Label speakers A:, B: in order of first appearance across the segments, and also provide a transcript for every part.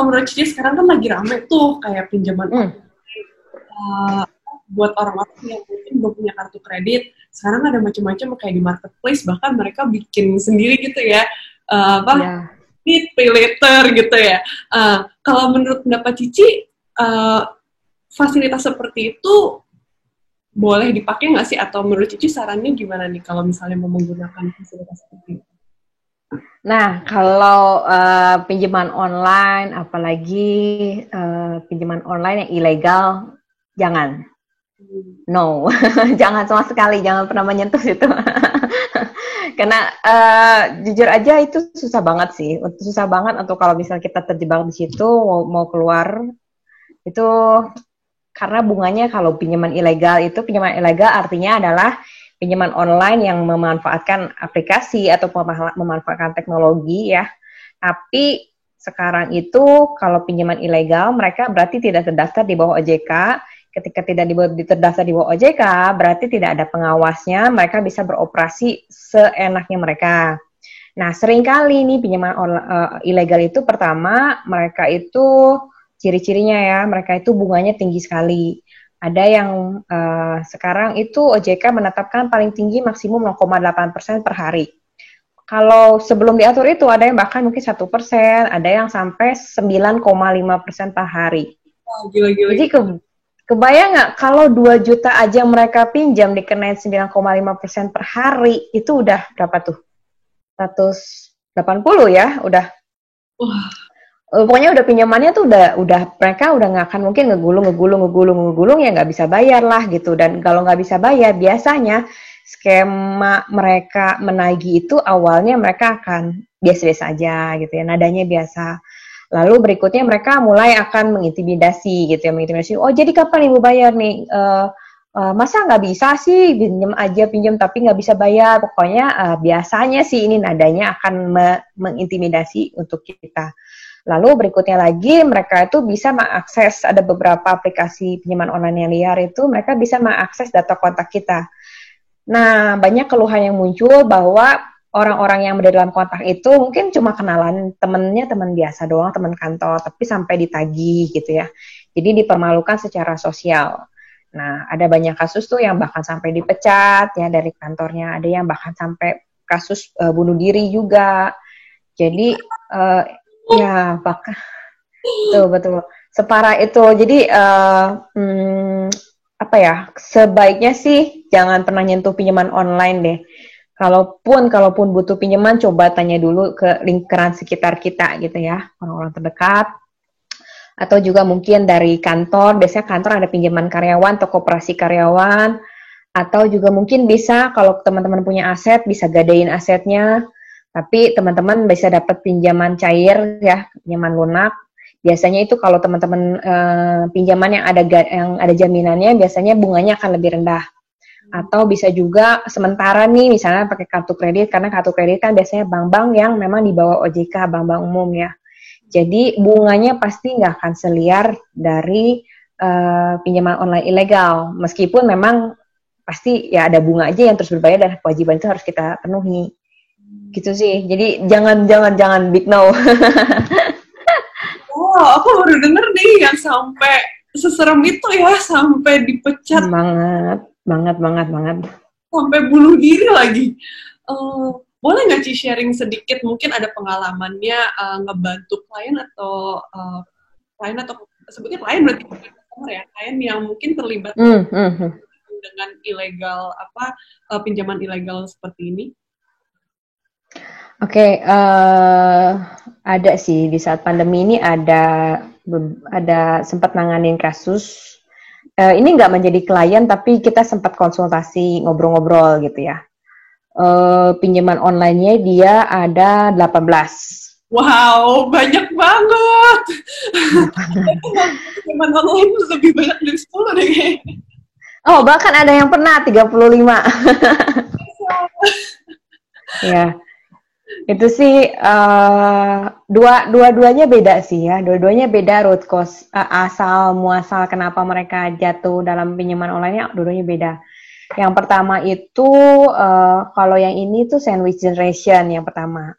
A: kalau menurut Cici sekarang kan lagi rame tuh kayak pinjaman buat orang-orang yang mungkin belum punya kartu kredit. Sekarang ada macam-macam kayak di marketplace, bahkan mereka bikin sendiri gitu ya, pay later gitu ya. Kalau menurut pendapat Cici, fasilitas seperti itu boleh dipakai nggak sih? Atau menurut Cici sarannya gimana nih kalau misalnya mau menggunakan fasilitas seperti itu?
B: Nah, kalau pinjaman online, apalagi pinjaman online yang ilegal, jangan. No, jangan sama sekali, jangan pernah menyentuh itu. Karena jujur aja itu susah banget sih, susah banget untuk kalau misalnya kita terjebak di situ mau keluar itu karena bunganya kalau pinjaman ilegal artinya adalah pinjaman online yang memanfaatkan aplikasi atau memanfaatkan teknologi ya. Tapi sekarang itu kalau pinjaman ilegal mereka berarti tidak terdaftar di bawah OJK. Ketika tidak terdaftar di bawah OJK, berarti tidak ada pengawasnya, mereka bisa beroperasi seenaknya mereka. Nah, seringkali nih pinjaman ilegal itu pertama, mereka itu ciri-cirinya ya, mereka itu bunganya tinggi sekali. Ada yang sekarang itu OJK menetapkan paling tinggi maksimum 0,8% per hari. Kalau sebelum diatur itu ada yang bahkan mungkin 1%, ada yang sampai 9,5% per hari.
A: Oh, gila-gila.
B: Jadi kebayang nggak kalau 2 juta aja mereka pinjam dikenain 9,5% per hari, itu udah berapa tuh? 180 ya, udah. Pokoknya udah pinjamannya tuh udah mereka udah nggak akan mungkin ngegulung ya nggak bisa bayar lah gitu. Dan kalau nggak bisa bayar, biasanya skema mereka menagih itu awalnya mereka akan biasa-biasa aja gitu ya, nadanya biasa. Lalu berikutnya mereka mulai akan mengintimidasi gitu ya, oh jadi kapan ibu bayar nih, masa nggak bisa sih pinjam tapi nggak bisa bayar, pokoknya biasanya sih ini nadanya akan mengintimidasi untuk kita. Lalu berikutnya lagi mereka itu bisa mengakses, ada beberapa aplikasi pinjaman online yang liar itu mereka bisa mengakses data kontak kita. Nah, banyak keluhan yang muncul bahwa orang-orang yang berada dalam kontak itu mungkin cuma kenalan temennya, teman biasa doang, teman kantor, tapi sampai ditagih gitu ya. Jadi dipermalukan secara sosial. Nah, ada banyak kasus tuh yang bahkan sampai dipecat ya dari kantornya, ada yang bahkan sampai kasus bunuh diri juga. Jadi ya bahkan betul separah itu. Jadi apa ya, sebaiknya sih jangan pernah nyentuh pinjaman online deh. Kalaupun butuh pinjaman, coba tanya dulu ke lingkaran sekitar kita gitu ya, orang-orang terdekat. Atau juga mungkin dari kantor, biasanya kantor ada pinjaman karyawan atau koperasi karyawan. Atau juga mungkin bisa kalau teman-teman punya aset, bisa gadein asetnya. Tapi teman-teman bisa dapat pinjaman cair ya, pinjaman lunak. Biasanya itu kalau teman-teman pinjaman yang ada jaminannya, biasanya bunganya akan lebih rendah. Atau bisa juga sementara nih, misalnya pakai kartu kredit, karena kartu kredit kan biasanya bank-bank yang memang di bawah OJK, bank-bank umum ya. Jadi bunganya pasti nggak akan seliar dari pinjaman online ilegal. Meskipun memang pasti ya ada bunga aja yang terus berbayar dan kewajiban itu harus kita penuhi. Gitu sih. Jadi jangan big no.
A: Oh, aku baru denger nih yang sampai seserem itu ya, sampai dipecat.
B: Banget.
A: Sampai bunuh diri lagi. Boleh nggak Ci sharing sedikit, mungkin ada pengalamannya ngebantu klien atau sebutnya klien berarti customer ya, klien yang mungkin terlibat dengan ilegal pinjaman ilegal seperti ini?
B: Oke, ada sih di saat pandemi ini ada sempat nanganin kasus. Ini nggak menjadi klien tapi kita sempat konsultasi ngobrol-ngobrol gitu ya. Pinjaman online-nya dia ada 18.
A: Wow, banyak banget. Pinjaman online lebih banyak dari 10 deh kayaknya.
B: Oh, bahkan ada yang pernah 35. Ya. Itu sih dua-duanya beda sih ya. Dua-duanya beda root cause, asal muasal kenapa mereka jatuh dalam pinjaman online-nya dua-duanya beda. Yang pertama itu kalau yang ini tuh sandwich generation yang pertama.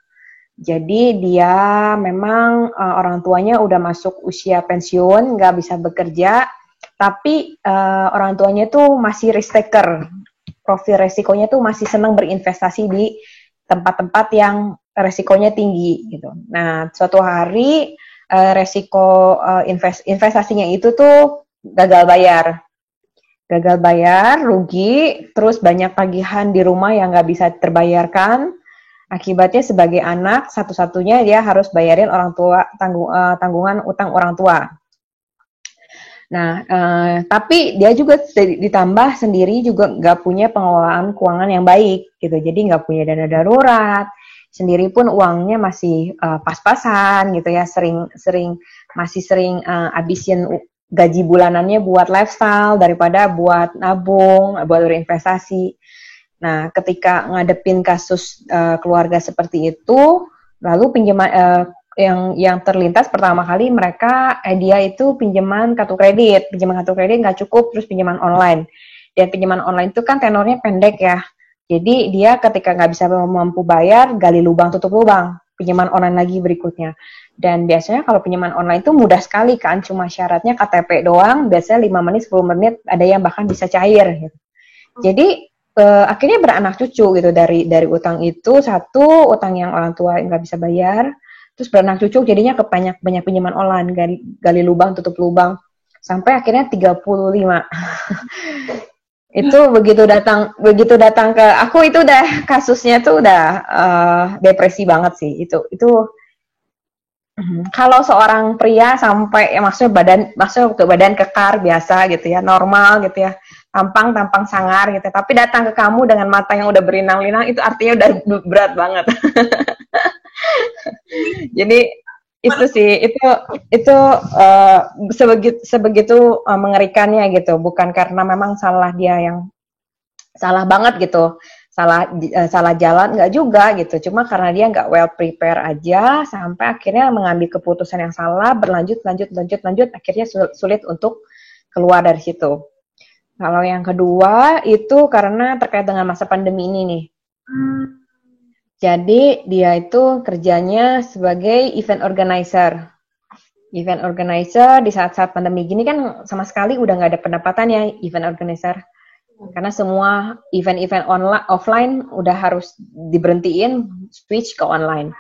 B: Jadi dia memang orang tuanya udah masuk usia pensiun, nggak bisa bekerja, tapi orang tuanya tuh masih risk taker. Profil resikonya tuh masih senang berinvestasi di tempat-tempat yang resikonya tinggi gitu. Nah, suatu hari resiko investasinya itu tuh gagal bayar. Gagal bayar, rugi, terus banyak tagihan di rumah yang nggak bisa terbayarkan. Akibatnya sebagai anak, satu-satunya dia harus bayarin orang tua tanggungan utang orang tua. Nah, tapi dia juga ditambah sendiri juga nggak punya pengelolaan keuangan yang baik gitu. Jadi nggak punya dana darurat. Sendiri pun uangnya masih pas-pasan gitu ya. Masih sering habisin gaji bulanannya buat lifestyle daripada buat nabung, buat berinvestasi. Nah, ketika ngadepin kasus keluarga seperti itu, lalu pinjaman yang terlintas pertama kali dia itu pinjaman kartu kredit nggak cukup, terus pinjaman online. Dan pinjaman online itu kan tenornya pendek ya. Jadi dia ketika nggak bisa mampu bayar, gali lubang tutup lubang, pinjaman online lagi berikutnya. Dan biasanya kalau pinjaman online itu mudah sekali kan, cuma syaratnya KTP doang, biasanya 5 menit, 10 menit, ada yang bahkan bisa cair gitu. Jadi akhirnya beranak cucu gitu dari utang itu, satu utang yang orang tua nggak bisa bayar, terus beranak cucu jadinya ke banyak pinjaman online, gali lubang tutup lubang, sampai akhirnya 35. Itu begitu datang ke aku itu udah kasusnya tuh udah depresi banget sih itu. Kalau seorang pria sampai ya maksudnya ke badan kekar biasa gitu ya, normal gitu ya, tampang sangar gitu, tapi datang ke kamu dengan mata yang udah berinang-linang, itu artinya udah berat banget. Jadi itu sih itu sebegitu mengerikannya gitu, bukan karena memang salah dia yang salah banget gitu, salah jalan nggak juga gitu, cuma karena dia nggak well prepare aja sampai akhirnya mengambil keputusan yang salah, lanjut, akhirnya sulit untuk keluar dari situ. Kalau yang kedua itu karena terkait dengan masa pandemi ini nih. Jadi dia itu kerjanya sebagai event organizer. Event organizer di saat-saat pandemi gini kan sama sekali udah nggak ada pendapatan ya event organizer. Karena semua event-event offline udah harus diberhentiin, switch ke online.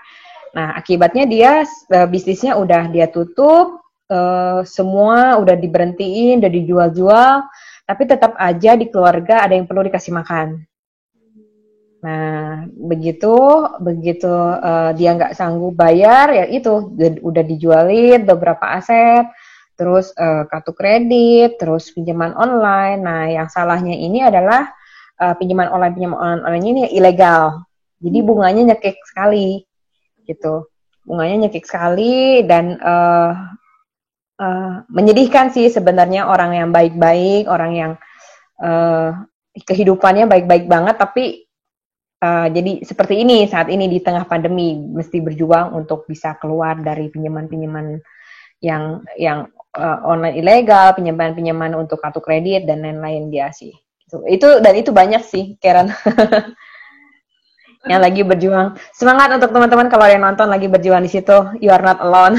B: Nah, akibatnya dia bisnisnya udah dia tutup, semua udah diberhentiin, udah dijual-jual, tapi tetap aja di keluarga ada yang perlu dikasih makan. Nah, begitu dia nggak sanggup bayar, ya itu udah dijualin beberapa aset, terus kartu kredit, terus pinjaman online. Nah, yang salahnya ini adalah pinjaman online ini ilegal. Jadi bunganya nyekik sekali, gitu. Bunganya nyekik sekali dan menyedihkan sih sebenarnya, orang yang baik-baik, orang yang kehidupannya baik-baik banget, tapi jadi seperti ini saat ini di tengah pandemi mesti berjuang untuk bisa keluar dari pinjaman-pinjaman yang online ilegal, pinjaman untuk kartu kredit dan lain-lain dia sih. Itu banyak sih, Karen. Yang lagi berjuang. Semangat untuk teman-teman kalau yang nonton lagi berjuang di situ. You are not alone.